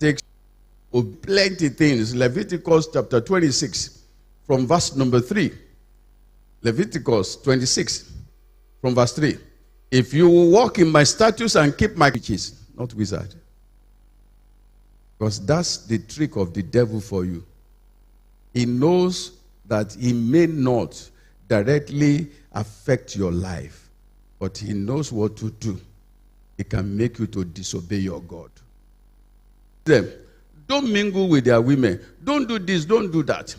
takes plenty things. Leviticus chapter 26 from verse number 3. Leviticus 26 from verse 3. If you will walk in my statutes and keep my teachings, not wizard. Because that's the trick of the devil for you. He knows that he may not directly affect your life, but he knows what to do. He can make you to disobey your God. Don't mingle with their women. Don't do this, don't do that.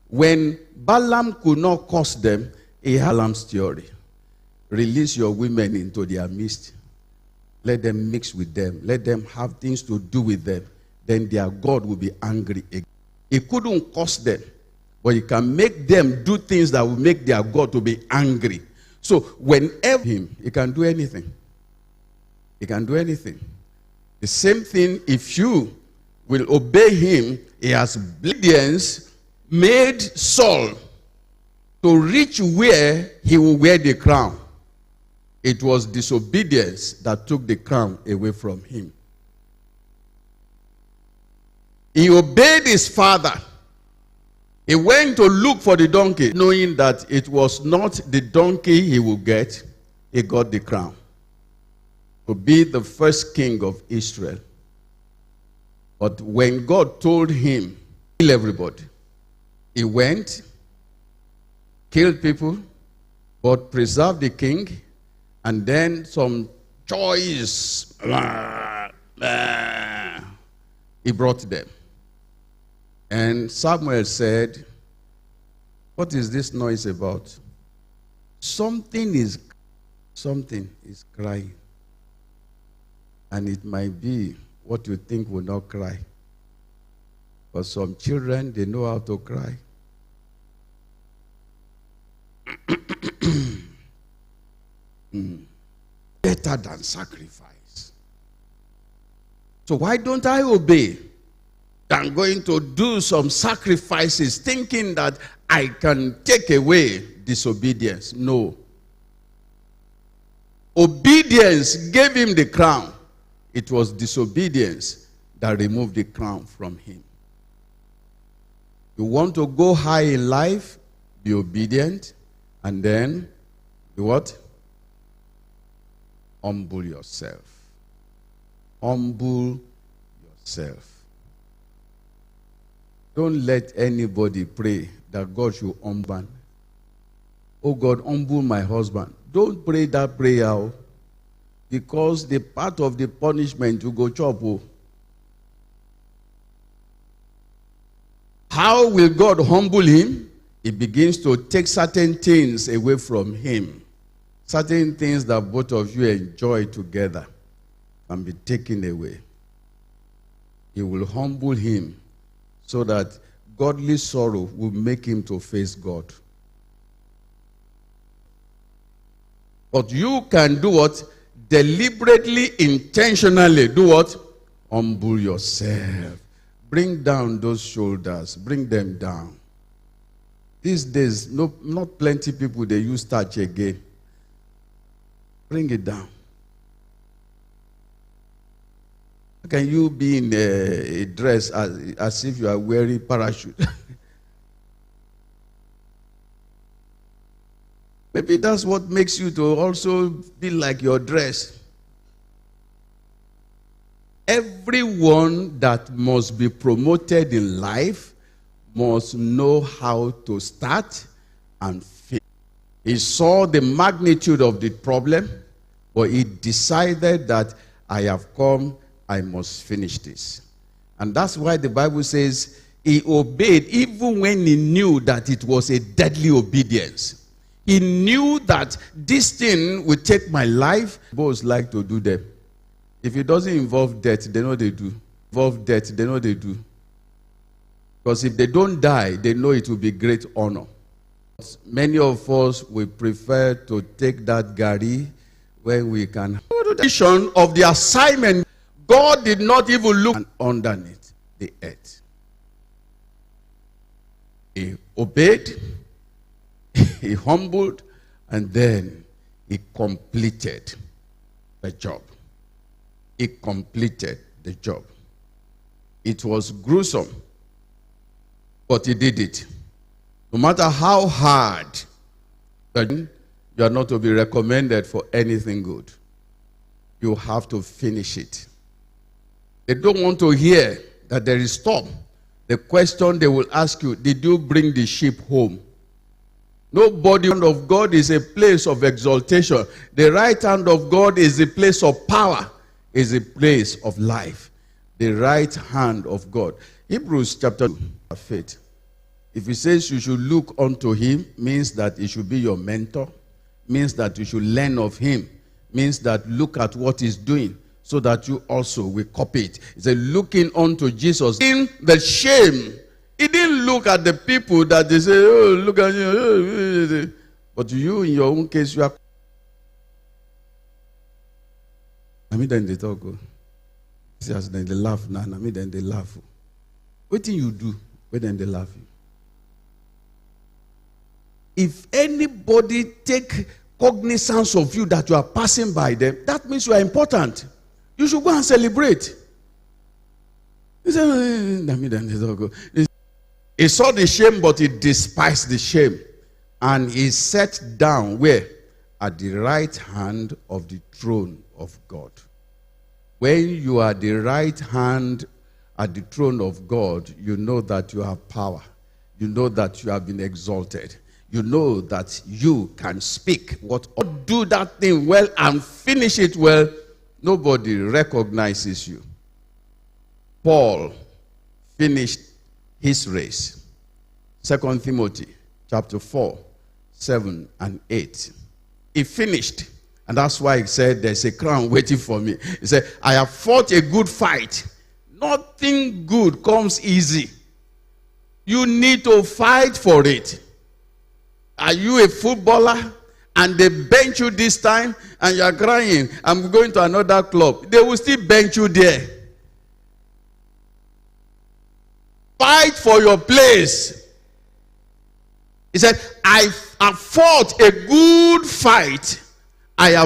When Balaam could not curse them, he had Balaam's theory. Release your women into their midst. Let them mix with them. Let them have things to do with them. Then their God will be angry again. He couldn't curse them, but he can make them do things that will make their God to be angry. So whenever he can do anything. He can do anything. The same thing, if you will obey him, he has obedience made Saul to reach where he will wear the crown. It was disobedience that took the crown away from him. He obeyed his father. He went to look for the donkey, knowing that it was not the donkey he would get. He got the crown to be the first king of Israel. But when God told him, kill everybody, he went, killed people, but preserved the king, and then some choice, he brought them. And Samuel said, what is this noise about? Something is crying. And it might be what you think will not cry. But some children, they know how to cry. Better than sacrifice. So why don't I obey than going to do some sacrifices thinking that I can take away disobedience? No. Obedience gave him the crown. It was disobedience that removed the crown from him. You want to go high in life, be obedient, and then do what? Humble yourself. Humble yourself. Don't let anybody pray that God should humble. Oh God, humble my husband. Don't pray that prayer, because the part of the punishment you go chop. How will God humble him? He begins to take certain things away from him. Certain things that both of you enjoy together can be taken away. He will humble him so that godly sorrow will make him to face God. But you can do what? Deliberately, intentionally do what? Humble yourself. Bring down those shoulders. Bring them down. These days, not plenty people, they use touch again. Bring it down. How can you be in a dress as if you are wearing parachute? Maybe that's what makes you to also be like your dress. Everyone that must be promoted in life must know how to start and finish. He saw the magnitude of the problem, but he decided that I have come, I must finish this. And that's why the Bible says he obeyed even when he knew that it was a deadly obedience. He knew that this thing would take my life. Boys like to do them. If it doesn't involve death, they know they do. Involve death, they know they do. Because if they don't die, they know it will be great honor. Many of us will prefer to take that gari when we can. The vision of the assignment, God did not even look underneath the earth. He obeyed, he humbled, and then he completed the job. He completed the job. It was gruesome, but he did it. No matter how hard, you are not to be recommended for anything good. You have to finish it. They don't want to hear that there is storm. The question they will ask you, did you bring the sheep home? Nobody. The hand of God is a place of exaltation. The right hand of God is a place of power, is a place of life. The right hand of God. Hebrews chapter 2, faith. If he says you should look unto him, means that he should be your mentor, means that you should learn of him, means that look at what he's doing, so that you also will copy it. He said, looking unto Jesus. In the shame, he didn't look at the people that they say, oh, look at you. But you, in your own case, you are. I mean, then they talk. Then they laugh now. I mean, then they laugh. What do you do when then they laugh? If anybody take cognizance of you that you are passing by them, that means you are important. You should go and celebrate. He said, he saw the shame, but he despised the shame. And he sat down where? At the right hand of the throne of God. When you are the right hand at the throne of God, you know that you have power. You know that you have been exalted. You know that you can speak what, do that thing well and finish it well. Nobody recognizes you. Paul finished his race. 2 Timothy chapter 4, 7 and 8. He finished. And that's why he said, there's a crown waiting for me. He said, I have fought a good fight. Nothing good comes easy. You need to fight for it. Are you a footballer and they bench you this time and you are crying, I'm going to another club? They will still bench you there. Fight for your place. He said, I have fought a good fight. I have